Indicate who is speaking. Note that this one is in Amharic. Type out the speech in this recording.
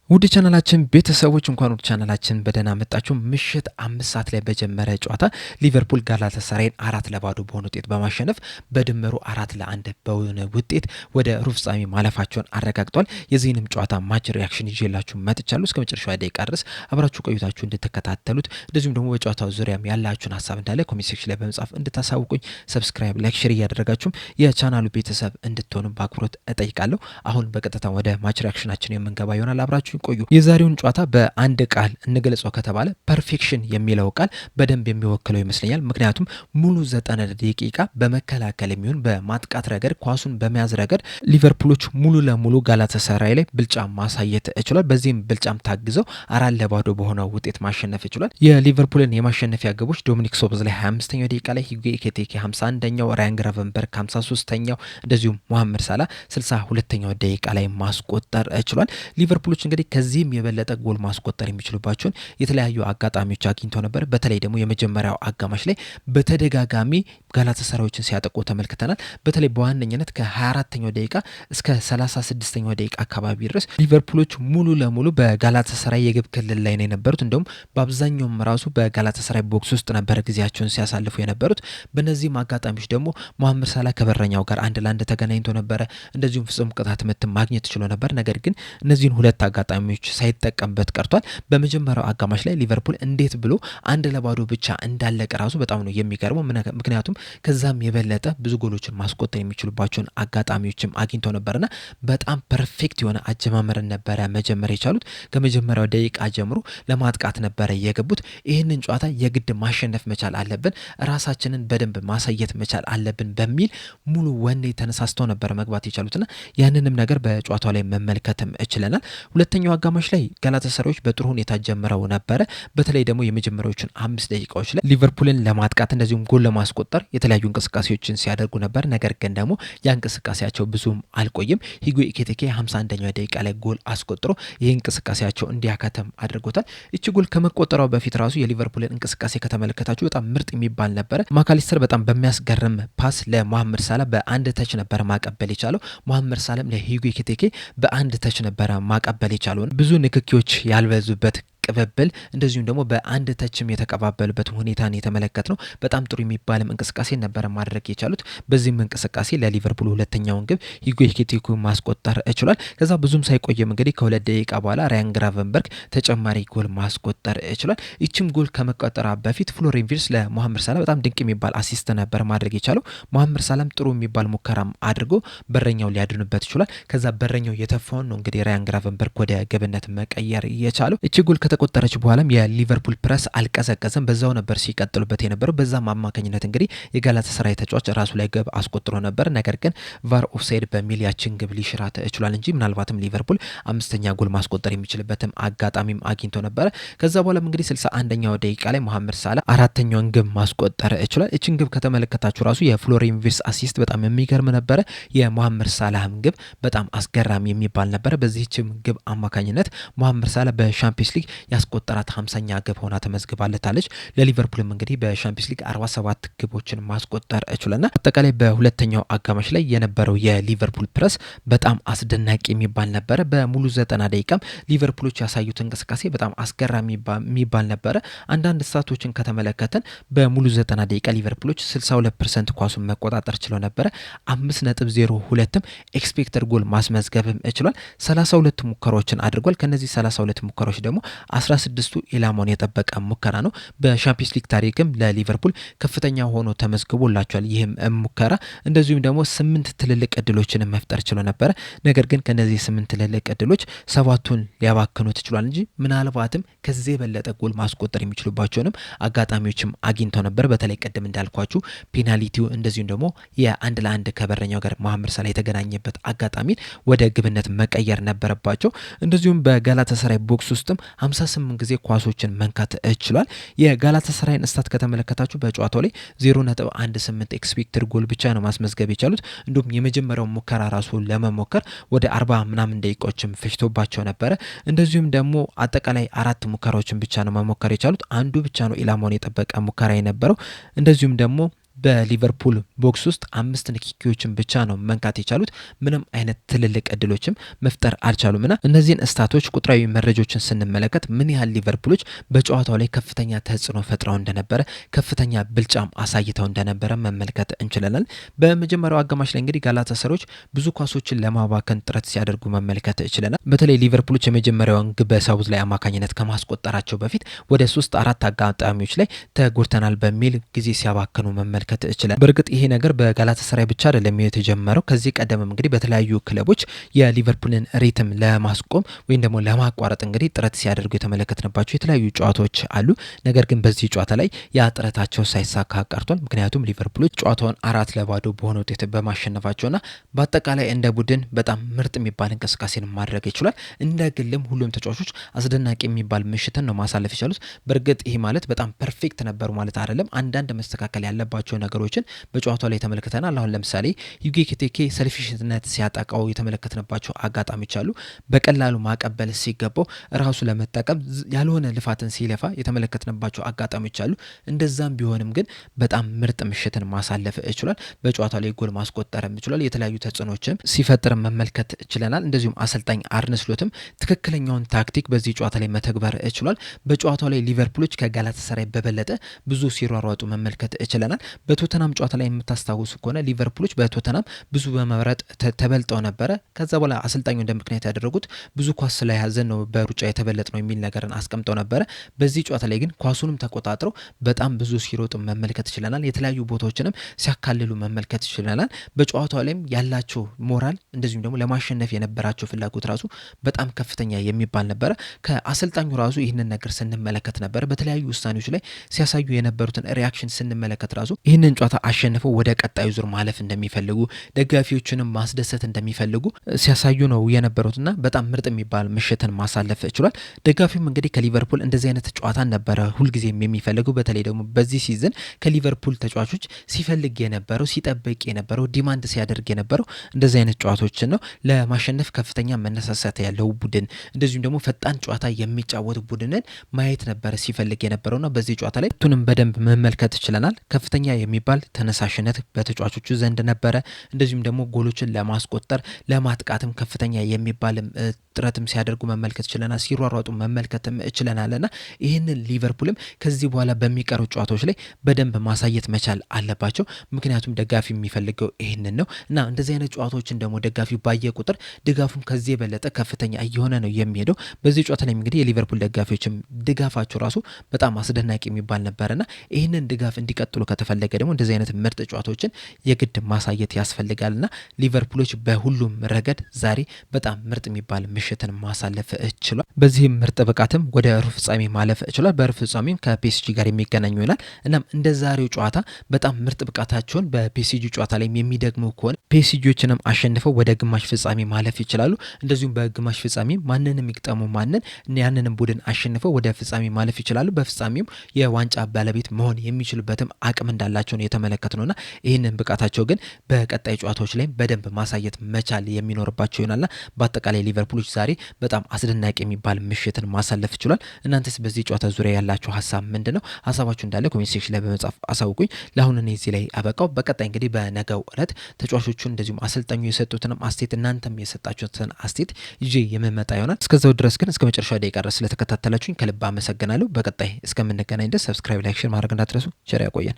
Speaker 1: ውድ ቻናላችን ቤተሰቦች እንኳን ወደ ቻናላችን በደህና መጣችሁ። ምሽት 5 ሰዓት ላይ በጀመረ ጨዋታ ሊቨርፑል ጋላታሳራይን 4-0 በሆነ ውጤት በማሸነፍ በድምሩ 4-1 በሆነ ውጤት ወደ ሩብ ፍጻሜ ማለፋቸውን አረጋግጧል። የዚህንም ጨዋታ ማች ሪያክሽን ይዤላችሁ መጥቻለሁ። እስከ መጨረሻው ደቂቃ ድረስ አብራችሁ ቆይታችሁ እንድትከታተሉት እንደዚሁም ደግሞ በጨዋታው ዙሪያም ያላችሁን ሀሳብ እንዳለ ኮሜንት ሴክሽን ላይ በመጻፍ እንድታሳውቁኝ ሰብስክራይብ፣ ላይክ፣ ሼር እያደረጋችሁም የቻናሉ ቤተሰብ እንድትሆኑ በአክብሮት እጠይቃለሁ። አሁን በቀጥታ ወደ ማች ሪያክሽናችን የምንገባ ይሆናል። አብራችሁ ቆዩ። የዛሬውን ጨዋታ በአንድ ቃል እንግለጸው ከተባለ ፐርፌክሽን የሚለው ቃል በደንብ የሚወክለው ይመስለኛል። ምክንያቱም ሙሉ 90 ደቂቃ በመከላከል የሚሆን በማጥቃት ረገድ ኳሱን በመያዝ ረገድ ሊቨርፑሎች ሙሉ ለሙሉ ጋላታሳራይ ላይ ብልጫ ማሳየት ችሏል። በዚህም ብልጫም ታግዘው 4-0 በሆነው ውጤት ማሸነፍ ችሏል። የሊቨርፑልን የማሸነፊያ ግቦች ዶሚኒክ ሶቦዝ ላይ 25ኛው ደቂቃ ላይ፣ ሂጉ ኤኪቲኬ 51ኛው፣ ራያን ግራቨንበርግ 53ኛው እንደዚሁም ሞሐመድ ሳላ 62ኛው ደቂቃ ላይ ማስቆጠር ችሏል። ሊቨርፑሎች እንግዲህ ከዚህም የበለጠ ጎል ማስቆጠር የሚችሉባቸውን የተለያዩ አጋጣሚዎች አግኝተው ነበር። በተለይ ደግሞ የመጀመሪያው አጋማሽ ላይ በተደጋጋሚ ጋላታሳራዮችን ሲያጠቁ ተመልክተናል። በተለይ በዋነኝነት ከ24ኛው ደቂቃ እስከ 36ኛው ደቂቃ አካባቢ ድረስ ሊቨርፑሎች ሙሉ ለሙሉ በጋላታሳራይ የግብ ክልል ላይ ነው የነበሩት። እንደውም በአብዛኛውም ራሱ በጋላታሳራይ ቦክስ ውስጥ ነበር ጊዜያቸውን ሲያሳልፉ የነበሩት። በእነዚህም አጋጣሚዎች ደግሞ ሞሐመድ ሳላ ከበረኛው ጋር 1-1 ተገናኝቶ ነበረ። እንደዚሁም ፍጹም ቅጣት ምት ማግኘት ችሎ ነበር። ነገር ግን እነዚህን ሁለት አጋጣሚዎች ሳይጠቀምበት ቀርቷል። በመጀመሪያው አጋማሽ ላይ ሊቨርፑል እንዴት ብሎ 1-0 ብቻ እንዳለቀ ራሱ በጣም ነው የሚገርመው። ምክንያቱም ከዛም የበለጠ ብዙ ጎሎችን ማስቆጠር የሚችሉባቸውን አጋጣሚዎችም አግኝተው ነበርና በጣም ፐርፌክት የሆነ አጀማመርን ነበረ መጀመር የቻሉት። ከመጀመሪያው ደቂቃ ጀምሮ ለማጥቃት ነበረ የገቡት። ይህንን ጨዋታ የግድ ማሸነፍ መቻል አለብን፣ ራሳችንን በደንብ ማሳየት መቻል አለብን በሚል ሙሉ ወኔ ተነሳስተው ነበረ መግባት የቻሉትና ያንንም ነገር በጨዋታው ላይ መመልከትም ችለናል። ሁለተኛው አጋማሽ ላይ ጋላታሳራዮች በጥሩ ሁኔታ ጀምረው ነበረ። በተለይ ደግሞ የመጀመሪያዎቹን 5 ደቂቃዎች ላይ ሊቨርፑልን ለማጥቃት እንደዚሁም ጎል ለማስቆጠር የተለያዩ እንቅስቃሴዎችን ሲያደርጉ ነበር። ነገር ግን ደግሞ ያ እንቅስቃሴያቸው ብዙም አልቆይም። ሂጉ ኤኪቲኬ 51ኛው ደቂቃ ላይ ጎል አስቆጥሮ ይህ እንቅስቃሴያቸው እንዲያከተም አድርጎታል። እቺ ጎል ከመቆጠሯ በፊት ራሱ የሊቨርፑልን እንቅስቃሴ ከተመለከታችሁ በጣም ምርጥ የሚባል ነበረ። ማካሊስተር በጣም በሚያስገርም ፓስ ለሞሐመድ ሳላ በአንድ ተች ነበረ ማቀበል የቻለው። ሞሐመድ ሳላም ለሂጉ ኤኪቲኬ በአንድ ተች ነበረ ማቀበል የቻለውን ብዙ ንክኪዎች ያልበዙበት ቅብብል እንደዚሁም ደግሞ በአንድ ተችም የተቀባበሉበት ሁኔታን የተመለከት ነው። በጣም ጥሩ የሚባልም እንቅስቃሴ ነበረ ማድረግ የቻሉት። በዚህም እንቅስቃሴ ለሊቨርፑል ሁለተኛውን ግብ ሂጉ ኤኪቲኬ ማስቆጠር ችሏል። ከዛ ብዙም ሳይቆየም እንግዲህ ከ2 ደቂቃ በኋላ ራያን ግራቨንበርግ ተጨማሪ ጎል ማስቆጠር ችሏል። ይችም ጎል ከመቆጠራ በፊት ፍሎሪያን ቪርትዝ ለሞሐመድ ሳላ በጣም ድንቅ የሚባል አሲስት ነበር ማድረግ የቻለው። ሞሐመድ ሳላም ጥሩ የሚባል ሙከራም አድርጎ በረኛው ሊያድኑበት ችሏል። ከዛ በረኛው የተፋውን ነው እንግዲህ ራያን ግራቨንበርግ ወደ ግብነት መቀየር የቻለው። እቺ ጎል ከተቆጠረች በኋላም የሊቨርፑል ፕረስ አልቀዘቀዘም፣ በዛው ነበር ሲቀጥሉበት የነበረው። በዛም አማካኝነት እንግዲህ የጋላታሳራይ ተጫዋች ራሱ ላይ ግብ አስቆጥሮ ነበር። ነገር ግን ቫር ኦፍሳይድ በሚል ያችን ግብ ሊሽራት ችሏል እንጂ ምናልባትም ሊቨርፑል 5ኛ ጎል ማስቆጠር የሚችልበትም አጋጣሚም አግኝቶ ነበረ። ከዛ በኋላም እንግዲህ 61ኛው ደቂቃ ላይ ሞሐመድ ሳላ 4ኛውን ግብ ማስቆጠር ችሏል። እችን ግብ ከተመለከታችሁ ራሱ የፍሎሪያን ቪርትዝ አሲስት በጣም የሚገርም ነበረ። የሞሐመድ ሳላህም ግብ በጣም አስገራሚ የሚባል ነበረ። በዚህችም ግብ አማካኝነት ሞሐመድ ሳላ በሻምፒዮንስ ሊግ ያስቆጠራት 50ኛ ግብ ሆና ተመዝግባለታለች። ለሊቨርፑልም እንግዲህ በሻምፒዮንስ ሊግ 47 ግቦችን ማስቆጠር ችሏልና አጠቃላይ በሁለተኛው አጋማሽ ላይ የነበረው የሊቨርፑል ፕረስ በጣም አስደናቂ የሚባል ነበረ። በሙሉ 90 ደቂቃም ሊቨርፑሎች ያሳዩት እንቅስቃሴ በጣም አስገራሚ የሚባል ነበረ። አንዳንድ ስታቶችን ከተመለከተን በሙሉ 90 ደቂቃ ሊቨርፑሎች 62% ኳሱን መቆጣጠር ችለው ነበረ። 5.02ም ኤክስፔክተድ ጎል ማስመዝገብም ችሏል። 32 ሙከራዎችን አድርጓል። ከነዚህ 32 ሙከራዎች ደግሞ 16ቱ ኢላማውን የጠበቀ ሙከራ ነው። በሻምፒዮንስ ሊግ ታሪክም ለሊቨርፑል ከፍተኛ ሆኖ ተመዝግቦላቸዋል ይህም ሙከራ። እንደዚሁም ደግሞ 8 ትልልቅ እድሎችን መፍጠር ችሎ ነበረ። ነገር ግን ከነዚህ 8 ትልልቅ እድሎች 7ቱን ሊያባክኑት ችሏል እንጂ ምናልባትም ከዚህ የበለጠ ጎል ማስቆጠር የሚችሉባቸውንም አጋጣሚዎችም አግኝተው ነበር። በተለይ ቅድም እንዳልኳችሁ ፔናልቲው እንደዚሁም ደግሞ የ1-1 ከበረኛው ጋር ሞሐመድ ሳላ የተገናኘበት አጋጣሚን ወደ ግብነት መቀየር ነበረባቸው። እንደዚሁም በጋላታሳራይ ቦክስ ውስጥም 58 ጊዜ ኳሶችን መንካት ችሏል። የጋላታሳራይን ስታት ከተመለከታችሁ በጨዋታው ላይ 0.18 ኤክስፔክትድ ጎል ብቻ ነው ማስመዝገብ የቻሉት። እንዲሁም የመጀመሪያው ሙከራ ራሱ ለመሞከር ወደ 40 ምናምን ደቂቃዎችም ፈጅቶባቸው ነበረ። እንደዚሁም ደግሞ አጠቃላይ 4 ሙከራዎችን ብቻ ነው መሞከር የቻሉት። አንዱ ብቻ ነው ኢላማውን የጠበቀ ሙከራ የነበረው። እንደዚሁም ደግሞ በሊቨርፑል ቦክስ ውስጥ 5 ንክኪዎችን ብቻ ነው መንካት የቻሉት። ምንም አይነት ትልልቅ እድሎችም መፍጠር አልቻሉምና እነዚህን ስታቶች ቁጥራዊ መረጃዎችን ስንመለከት ምን ያህል ሊቨርፑሎች በጨዋታው ላይ ከፍተኛ ተጽዕኖ ፈጥረው እንደነበረ ከፍተኛ ብልጫም አሳይተው እንደነበረ መመልከት እንችላለን። በመጀመሪያው አጋማሽ ላይ እንግዲህ ጋላታሳራዮች ብዙ ኳሶችን ለማባከን ጥረት ሲያደርጉ መመልከት ይችላል። በተለይ ሊቨርፑሎች የመጀመሪያውን ግብ በሳውዝ ላይ አማካኝነት ከማስቆጠራቸው በፊት ወደ 3-4 አጋጣሚዎች ላይ ተጎድተናል በሚል ጊዜ ሲያባከኑ መመልከት ይችላል። በእርግጥ ይሄ ነገር በጋላታሳራይ ብቻ አይደለም የተጀመረው። ከዚህ ቀደምም እንግዲህ በተለያዩ ክለቦች የሊቨርፑልን ሪትም ለማስቆም ወይም ደግሞ ለማቋረጥ እንግዲህ ጥረት ሲያደርጉ የተመለከትንባቸው የተለያዩ ጨዋታዎች አሉ። ነገር ግን በዚህ ጨዋታ ላይ ያ ጥረታቸው ሳይሳካ ቀርቷል። ምክንያቱም ሊቨርፑሎች ጨዋታውን 4-0 በሆነ ውጤት በማሸነፋቸውና በአጠቃላይ እንደ ቡድን በጣም ምርጥ የሚባል እንቅስቃሴን ማድረግ ይችላል። እንደ ግልም ሁሉም ተጫዋቾች አስደናቂ የሚባል ምሽትን ነው ማሳለፍ የቻሉት። በእርግጥ ይህ ማለት በጣም ፐርፌክት ነበሩ ማለት አይደለም። አንዳንድ መስተካከል ያለባቸው ነገሮችን በጨዋታው ላይ ተመልክተናል። አሁን ለምሳሌ ዩጌ ኪቴኬ ሰልፊሽነት ሲያጠቃው የተመለከትንባቸው አጋጣሚዎች አሉ። በቀላሉ ማቀበል ሲገባው ራሱ ለመጠቀም ያልሆነ ልፋትን ሲለፋ የተመለከትንባቸው አጋጣሚዎች አሉ። እንደዛም ቢሆንም ግን በጣም ምርጥ ምሽትን ማሳለፍ ይችላል። በጨዋታው ላይ ጎል ማስቆጠርም ይችላል። የተለያዩ ተጽዕኖችም ሲፈጥር መመልከት ችለናል። እንደዚሁም አሰልጣኝ አርነ ስሎትም ትክክለኛውን ታክቲክ በዚህ ጨዋታ ላይ መተግበር ይችላል። በጨዋታው ላይ ሊቨርፑሎች ከጋላታሳራይ በበለጠ ብዙ ሲሯሯጡ መመልከት ችለናል። በቶተናም ጨዋታ ላይ የምታስታውሱ ከሆነ ሊቨርፑሎች በቶተናም ብዙ በመብረጥ ተበልጠው ነበረ። ከዛ በኋላ አሰልጣኙ እንደ ምክንያት ያደረጉት ብዙ ኳስ ስለያዘን ነው በሩጫ የተበለጥ ነው የሚል ነገርን አስቀምጠው ነበረ። በዚህ ጨዋታ ላይ ግን ኳሱንም ተቆጣጥረው በጣም ብዙ ሲሮጡ መመልከት ችለናል። የተለያዩ ቦታዎችንም ሲያካልሉ መመልከት ችለናል። በጨዋታው ላይም ያላቸው ሞራል እንደዚሁም ደግሞ ለማሸነፍ የነበራቸው ፍላጎት ራሱ በጣም ከፍተኛ የሚባል ነበረ። ከአሰልጣኙ ራሱ ይህንን ነገር ስንመለከት ነበረ። በተለያዩ ውሳኔዎች ላይ ሲያሳዩ የነበሩትን ሪያክሽን ስንመለከት ራሱ ይህንን ጨዋታ አሸንፈው ወደ ቀጣዩ ዙር ማለፍ እንደሚፈልጉ ደጋፊዎችንም ማስደሰት እንደሚፈልጉ ሲያሳዩ ነው የነበሩትና በጣም ምርጥ የሚባል ምሽትን ማሳለፍ ችሏል። ደጋፊውም እንግዲህ ከሊቨርፑል እንደዚህ አይነት ጨዋታን ነበረ ሁልጊዜም የሚፈልጉ። በተለይ ደግሞ በዚህ ሲዝን ከሊቨርፑል ተጫዋቾች ሲፈልግ የነበረው ሲጠብቅ የነበረው ዲማንድ ሲያደርግ የነበረው እንደዚህ አይነት ጨዋታዎችን ነው። ለማሸነፍ ከፍተኛ መነሳሳት ያለው ቡድን እንደዚሁም ደግሞ ፈጣን ጨዋታ የሚጫወት ቡድንን ማየት ነበረ ሲፈልግ የነበረውና በዚህ ጨዋታ ላይ ቱንም በደንብ መመልከት ችለናል። ከፍተኛ የሚባል ተነሳሽነት በተጫዋቾቹ ዘንድ ነበረ። እንደዚሁም ደግሞ ጎሎችን ለማስቆጠር ለማጥቃትም ከፍተኛ የሚባልም ጥረትም ሲያደርጉ መመልከት ችለናል። ሲሯሯጡ መመልከትም ችለናልና ይህንን ሊቨርፑልም ከዚህ በኋላ በሚቀሩ ጨዋታዎች ላይ በደንብ ማሳየት መቻል አለባቸው። ምክንያቱም ደጋፊ የሚፈልገው ይህንን ነው እና እንደዚህ አይነት ጨዋታዎችን ደግሞ ደጋፊ ባየ ቁጥር ድጋፉም ከዚህ የበለጠ ከፍተኛ እየሆነ ነው የሚሄደው። በዚህ ጨዋታ ላይ እንግዲህ የሊቨርፑል ደጋፊዎችም ድጋፋቸው ራሱ በጣም አስደናቂ የሚባል ነበርና ይህንን ድጋፍ እንዲቀጥሉ ከተፈለገ ደግሞ እንደዚህ አይነት ምርጥ ጨዋታዎችን የግድ ማሳየት ያስፈልጋልና ሊቨርፑሎች በሁሉም ረገድ ዛሬ በጣም ምርጥ የሚባል ምሽትን ማሳለፍ ችሏል። በዚህም ምርጥ ብቃትም ወደ ሩብ ፍጻሜ ማለፍ ችሏል። በሩብ ፍጻሜም ከፒኤስጂ ጋር የሚገናኙ ይሆናል። እናም እንደ ዛሬው ጨዋታ በጣም ምርጥ ብቃታቸውን በፒኤስጂ ጨዋታ ላይ የሚደግሙ ከሆነ ፒኤስጂዎችንም አሸንፈው ወደ ግማሽ ፍጻሜ ማለፍ ይችላሉ። እንደዚሁም በግማሽ ፍጻሜ ማንንም ይግጠሙ ማንን ያንንም ቡድን አሸንፈው ወደ ፍጻሜ ማለፍ ይችላሉ። በፍጻሜም የዋንጫ ባለቤት መሆን የሚችሉበትም አቅም እንዳላቸው ነው የተመለከትነውና ይህንን ብቃታቸው ግን በቀጣይ ጨዋታዎች ላይ በደንብ ማሳየት መቻል የሚኖርባቸው ይሆናልና በአጠቃላይ ሊቨርፑሎች ዛሬ በጣም አስደናቂ የሚባል ምሽትን ማሳለፍ ችሏል። እናንተስ በዚህ ጨዋታ ዙሪያ ያላችሁ ሀሳብ ምንድን ነው? ሀሳባችሁ እንዳለ ኮሜንት ሴክሽን ላይ በመጻፍ አሳውቁኝ። ለአሁን እኔ እዚህ ላይ አበቃው። በቀጣይ እንግዲህ በነገው ዕለት ተጫዋቾቹን እንደዚሁም አሰልጣኙ የሰጡትንም አስቴት እናንተም የሰጣችሁትን አስቴት ይዤ የምመጣ ይሆናል። እስከዛው ድረስ ግን እስከ መጨረሻ ደቂቃ ድረስ ስለተከታተላችሁኝ ከልብ አመሰግናለሁ። በቀጣይ እስከምንገናኝ ድረስ ሰብስክራይብ፣ ላይክ፣ ሼር ማድረግ እንዳትረሱ። ቸር ያቆየን።